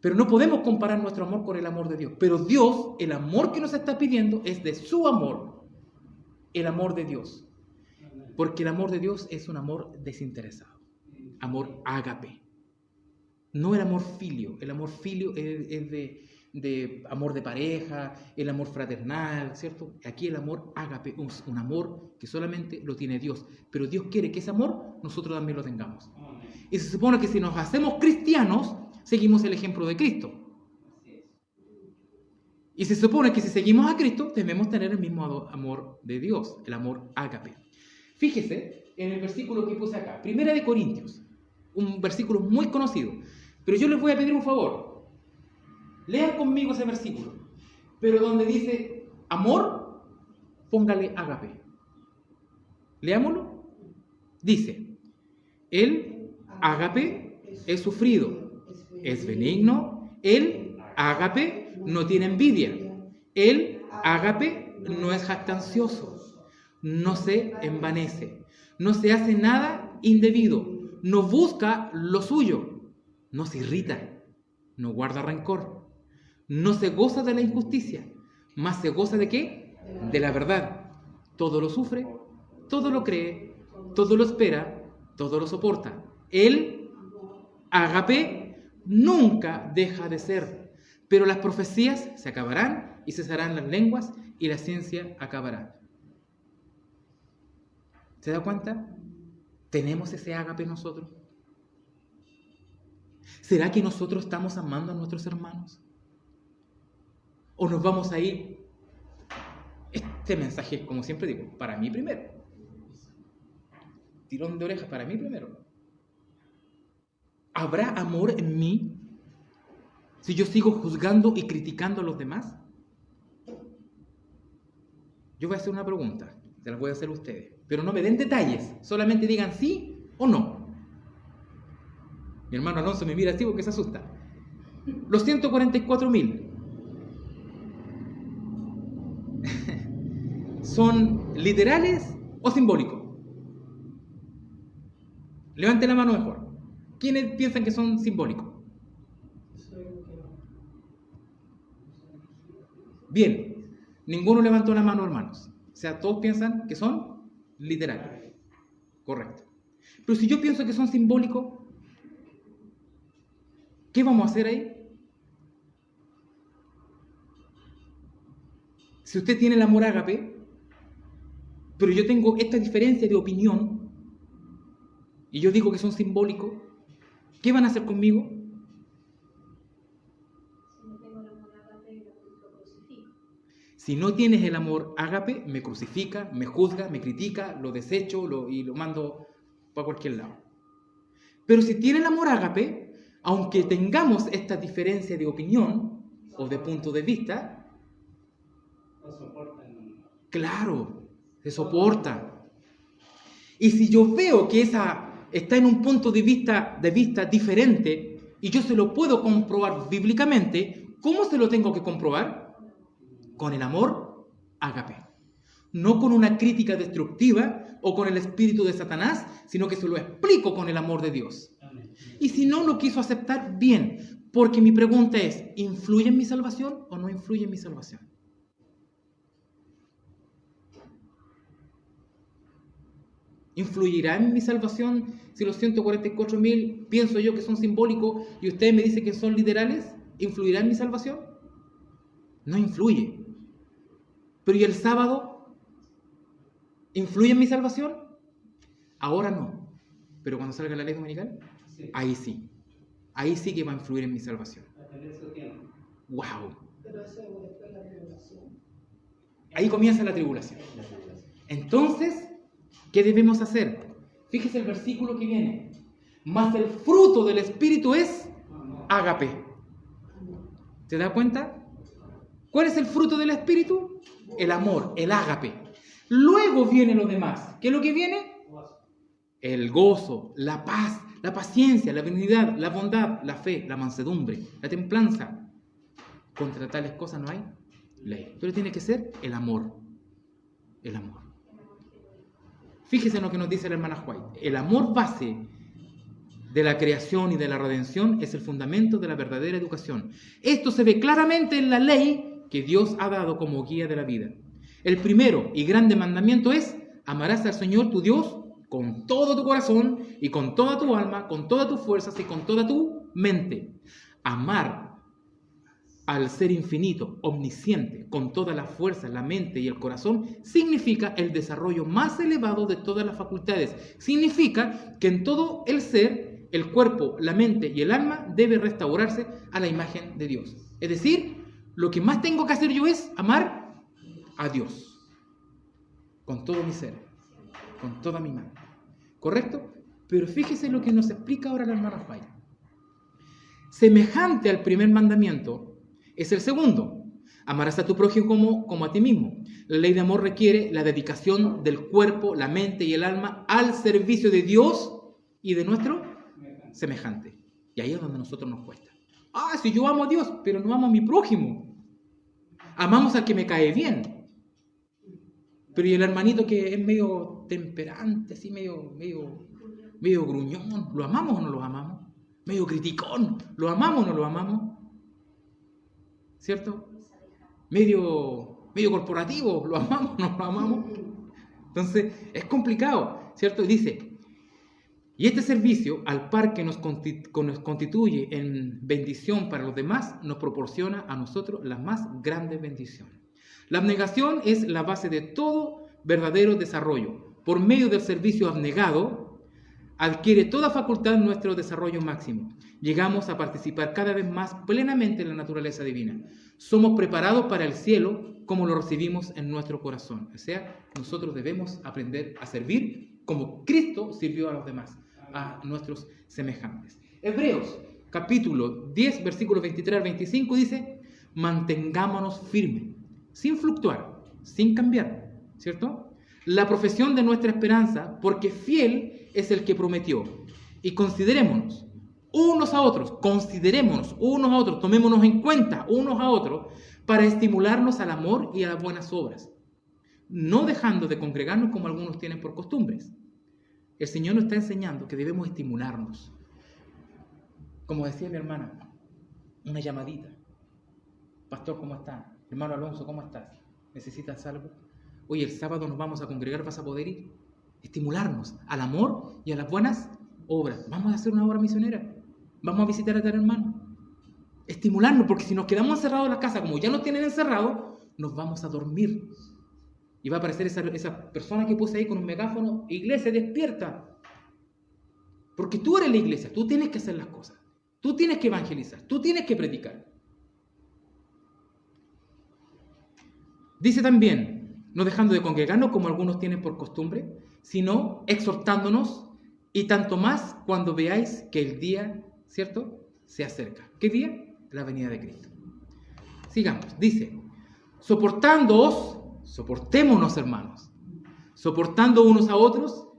Pero no podemos comparar nuestro amor con el amor de Dios. Pero Dios, el amor que nos está pidiendo es de su amor. El amor de Dios. Porque el amor de Dios es un amor desinteresado. Amor ágape. No el amor filio. El amor filio es de amor de pareja, el amor fraternal, ¿cierto? Aquí el amor ágape es un amor que solamente lo tiene Dios. Pero Dios quiere que ese amor nosotros también lo tengamos. Y se supone que si nos hacemos cristianos, seguimos el ejemplo de Cristo. Y se supone que si seguimos a Cristo, debemos tener el mismo amor de Dios, el amor ágape. Fíjese en el versículo que puse acá, 1 Corintios, un versículo muy conocido. Pero yo les voy a pedir un favor. Lean conmigo ese versículo. Pero donde dice amor, póngale ágape. Leámoslo. Dice, el ágape es sufrido, es benigno, el ágape no tiene envidia, el ágape no es jactancioso, no se envanece, no se hace nada indebido, no busca lo suyo, no se irrita, no guarda rencor, no se goza de la injusticia, mas se goza ¿de qué? De la verdad. Todo lo sufre, todo lo cree, todo lo espera, todo lo soporta. El ágape nunca deja de ser, pero las profecías se acabarán y cesarán las lenguas y la ciencia acabará. ¿Se da cuenta? ¿Tenemos ese ágape nosotros? ¿Será que nosotros estamos amando a nuestros hermanos? ¿O nos vamos a ir? Este mensaje, como siempre digo, para mí primero. Tirón de orejas, para mí primero. ¿Habrá amor en mí si yo sigo juzgando y criticando a los demás? Yo voy a hacer una pregunta, se las voy a hacer a ustedes, pero no me den detalles, solamente digan sí o no. Mi hermano Alonso me mira así porque se asusta. Los 144.000 ¿son literales o simbólicos? Levante la mano mejor. ¿Quiénes piensan que son simbólicos? Bien, ninguno levantó la mano, hermanos. O sea, todos piensan que son literales. Correcto. Pero si yo pienso que son simbólicos, ¿qué vamos a hacer ahí? Si usted tiene el amor ágape, pero yo tengo esta diferencia de opinión, y yo digo que son simbólicos, ¿qué van a hacer conmigo? Si no tienes el amor ágape, me crucifica, me juzga, me critica, lo desecho y lo mando para cualquier lado. Pero si tiene el amor ágape, aunque tengamos esta diferencia de opinión o de punto de vista, claro, se soporta. Y si yo veo que esa está en un punto de vista diferente y yo se lo puedo comprobar bíblicamente, ¿cómo se lo tengo que comprobar? Con el amor ágape. No con una crítica destructiva o con el espíritu de Satanás, sino que se lo explico con el amor de Dios. Y si no lo quiso aceptar, bien, porque mi pregunta es, ¿influye en mi salvación o no influye en mi salvación? ¿Influirá en mi salvación si los 144.000 pienso yo que son simbólicos y ustedes me dicen que son literales? ¿Influirá en mi salvación? No influye. Pero ¿y el sábado? ¿Influye en mi salvación? Ahora no. Pero cuando salga la ley dominical, sí. Ahí sí. Ahí sí que va a influir en mi salvación. ¡Wow! Pero eso después de la tribulación. Ahí comienza la tribulación. Entonces, ¿qué debemos hacer? Fíjese el versículo que viene. Mas el fruto del Espíritu es ágape. ¿Se da cuenta? ¿Cuál es el fruto del Espíritu? El amor, el ágape. Luego viene lo demás. ¿Qué es lo que viene? El gozo, la paz, la paciencia, la benignidad, la bondad, la fe, la mansedumbre, la templanza. Contra tales cosas no hay ley. Pero tiene que ser el amor. El amor. Fíjese en lo que nos dice la hermana White. El amor base de la creación y de la redención es el fundamento de la verdadera educación. Esto se ve claramente en la ley que Dios ha dado como guía de la vida. El primero y grande mandamiento es: amarás al Señor tu Dios con todo tu corazón y con toda tu alma, con todas tus fuerzas y con toda tu mente. Amar al ser infinito, omnisciente, con toda la fuerza, la mente y el corazón, significa el desarrollo más elevado de todas las facultades. Significa que en todo el ser, el cuerpo, la mente y el alma debe restaurarse a la imagen de Dios. Es decir, lo que más tengo que hacer yo es amar a Dios con todo mi ser, con toda mi mente. ¿Correcto? Pero fíjese lo que nos explica ahora la hermana White. Semejante al primer mandamiento es el segundo: amarás a tu prójimo como a ti mismo. La ley de amor requiere la dedicación del cuerpo, la mente y el alma al servicio de Dios y de nuestro semejante. Y ahí es donde a nosotros nos cuesta. Si yo amo a Dios, pero no amo a mi prójimo. Amamos al que me cae bien. Pero y el hermanito que es medio temperante, así medio gruñón, ¿lo amamos o no lo amamos? Medio criticón, ¿lo amamos o no lo amamos? ¿Cierto? Medio corporativo, ¿lo amamos o no lo amamos? Entonces, es complicado, ¿cierto? Y dice: y este servicio, al par que nos constituye en bendición para los demás, nos proporciona a nosotros las más grandes bendiciones. La abnegación es la base de todo verdadero desarrollo. Por medio del servicio abnegado, adquiere toda facultad nuestro desarrollo máximo. Llegamos a participar cada vez más plenamente en la naturaleza divina. Somos preparados para el cielo como lo recibimos en nuestro corazón. O sea, nosotros debemos aprender a servir como Cristo sirvió a los demás, a nuestros semejantes. Hebreos, capítulo 10, versículos 23 al 25 dice: mantengámonos firmes, sin fluctuar, sin cambiar, ¿cierto? La profesión de nuestra esperanza, porque fiel es el que prometió. Y considerémonos unos a otros, tomémonos en cuenta unos a otros para estimularnos al amor y a las buenas obras, no dejando de congregarnos como algunos tienen por costumbres. El Señor nos está enseñando que debemos estimularnos. Como decía mi hermana, una llamadita: pastor, ¿cómo está? Hermano Alonso, ¿cómo estás? ¿Necesitas algo? Oye, el sábado nos vamos a congregar, ¿vas a poder ir? Estimularnos al amor y a las buenas obras. Vamos a hacer una obra misionera. Vamos a visitar a tal hermano. Estimularnos, porque si nos quedamos encerrados en la casa, como ya nos tienen encerrados, nos vamos a dormir. Y va a aparecer esa persona que puse ahí con un megáfono: iglesia, despierta. Porque tú eres la iglesia, tú tienes que hacer las cosas. Tú tienes que evangelizar, tú tienes que predicar. Dice también: no dejando de congregarnos como algunos tienen por costumbre, sino exhortándonos, y tanto más cuando veáis que el día, ¿cierto?, se acerca. ¿Qué día? La venida de Cristo. Sigamos. Dice: soportémonos, hermanos, soportando unos a otros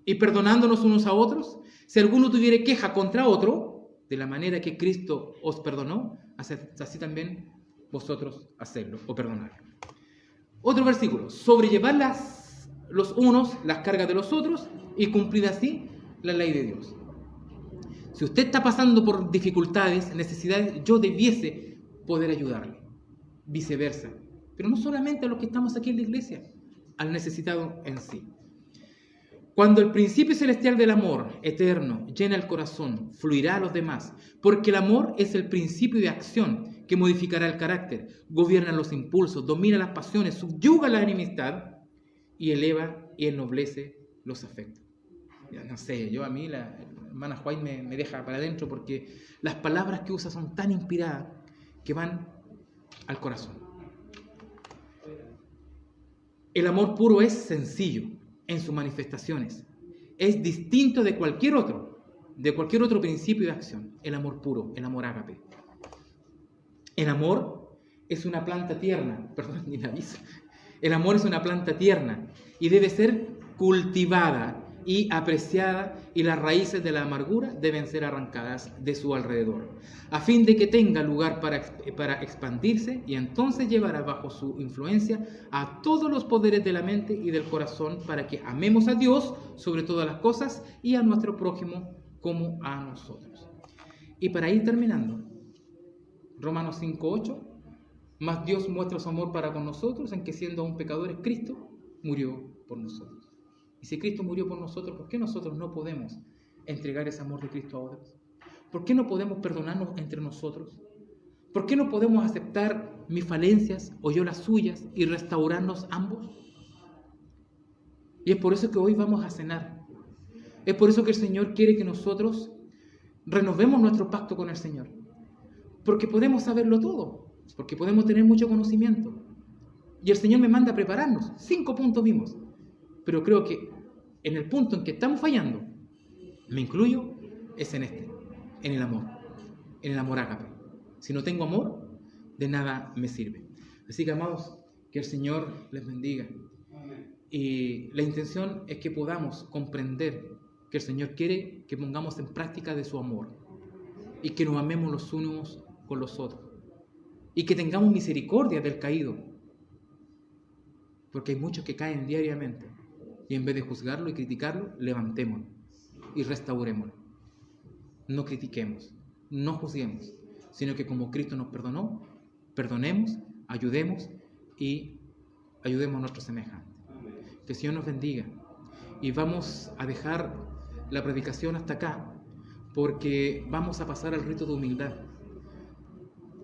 y perdonándonos unos a otros. Si alguno tuviere queja contra otro, de la manera que Cristo os perdonó, así también vosotros hacedlo o perdonarlo. Otro versículo: sobrellevad los unos las cargas de los otros y cumplid así la ley de Dios. Si usted está pasando por dificultades, necesidades, yo debiese poder ayudarle. Viceversa. Pero no solamente a los que estamos aquí en la iglesia, al necesitado en sí. Cuando el principio celestial del amor eterno llena el corazón, fluirá a los demás, porque el amor es el principio de acción que modificará el carácter, gobierna los impulsos, domina las pasiones, subyuga la enemistad y eleva y ennoblece los afectos. Ya no sé, a mí la hermana White me deja para adentro, porque las palabras que usa son tan inspiradas que van al corazón. El amor puro es sencillo en sus manifestaciones. Es distinto de cualquier otro principio de acción. El amor puro, el amor ágape. El amor es una planta tierna, El amor es una planta tierna y debe ser cultivada y apreciada, y las raíces de la amargura deben ser arrancadas de su alrededor, a fin de que tenga lugar para expandirse, y entonces llevará bajo su influencia a todos los poderes de la mente y del corazón, para que amemos a Dios sobre todas las cosas y a nuestro prójimo como a nosotros. Y para ir terminando, Romanos 5:8, mas Dios muestra su amor para con nosotros en que, siendo aún pecadores, Cristo murió por nosotros. Y si Cristo murió por nosotros, ¿por qué nosotros no podemos entregar ese amor de Cristo a otros? ¿Por qué no podemos perdonarnos entre nosotros? ¿Por qué no podemos aceptar mis falencias o yo las suyas y restaurarnos ambos? Y es por eso que hoy vamos a cenar. Es por eso que el Señor quiere que nosotros renovemos nuestro pacto con el Señor. Porque podemos saberlo todo, porque podemos tener mucho conocimiento. Y el Señor me manda a prepararnos. 5 puntos vimos. Pero creo que en el punto en que estamos fallando, me incluyo, es en el amor ágape. Si no tengo amor, de nada me sirve. Así que, amados, que el Señor les bendiga. Y la intención es que podamos comprender que el Señor quiere que pongamos en práctica de su amor y que nos amemos los unos con los otros y que tengamos misericordia del caído, porque hay muchos que caen diariamente, y en vez de juzgarlo y criticarlo, levantémoslo y restaurémoslo. No critiquemos, no juzguemos, sino que como Cristo nos perdonó, perdonemos, ayudemos y ayudemos a nuestros semejantes. Que el Señor nos bendiga. Y vamos a dejar la predicación hasta acá, porque vamos a pasar al rito de humildad.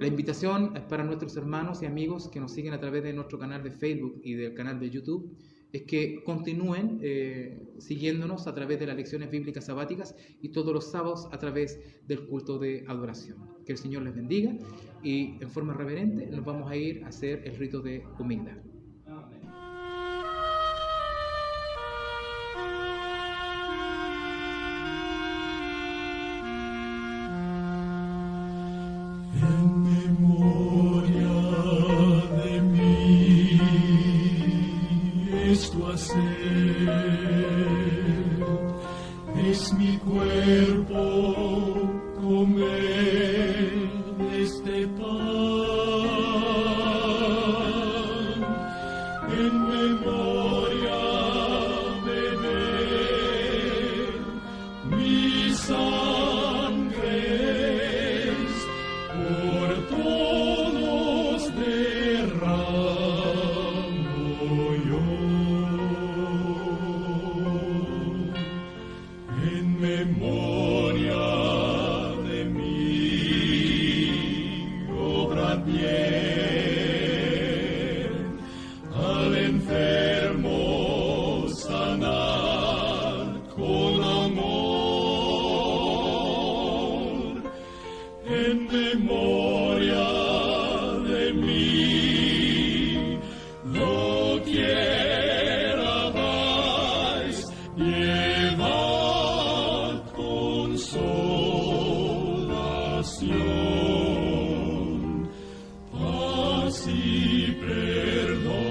La invitación es para nuestros hermanos y amigos que nos siguen a través de nuestro canal de Facebook y del canal de YouTube, es que continúen siguiéndonos a través de las lecciones bíblicas sabáticas y todos los sábados a través del culto de adoración. Que el Señor les bendiga, y en forma reverente nos vamos a ir a hacer el rito de humildad. En memoria de mí, esto hacer, es mi cuerpo, comer este pan, en memoria beber mi sangre, por todos derramo yo, en memoria de mí, obra bien, al enfermo sanar con amor, en memoria de mí, lo quiera dais, llevad consolación, paz y perdón.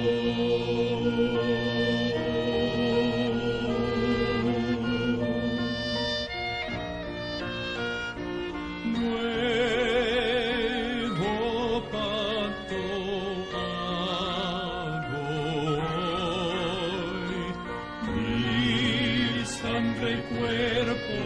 Nuevo pacto hago hoy, mi sangre y cuerpo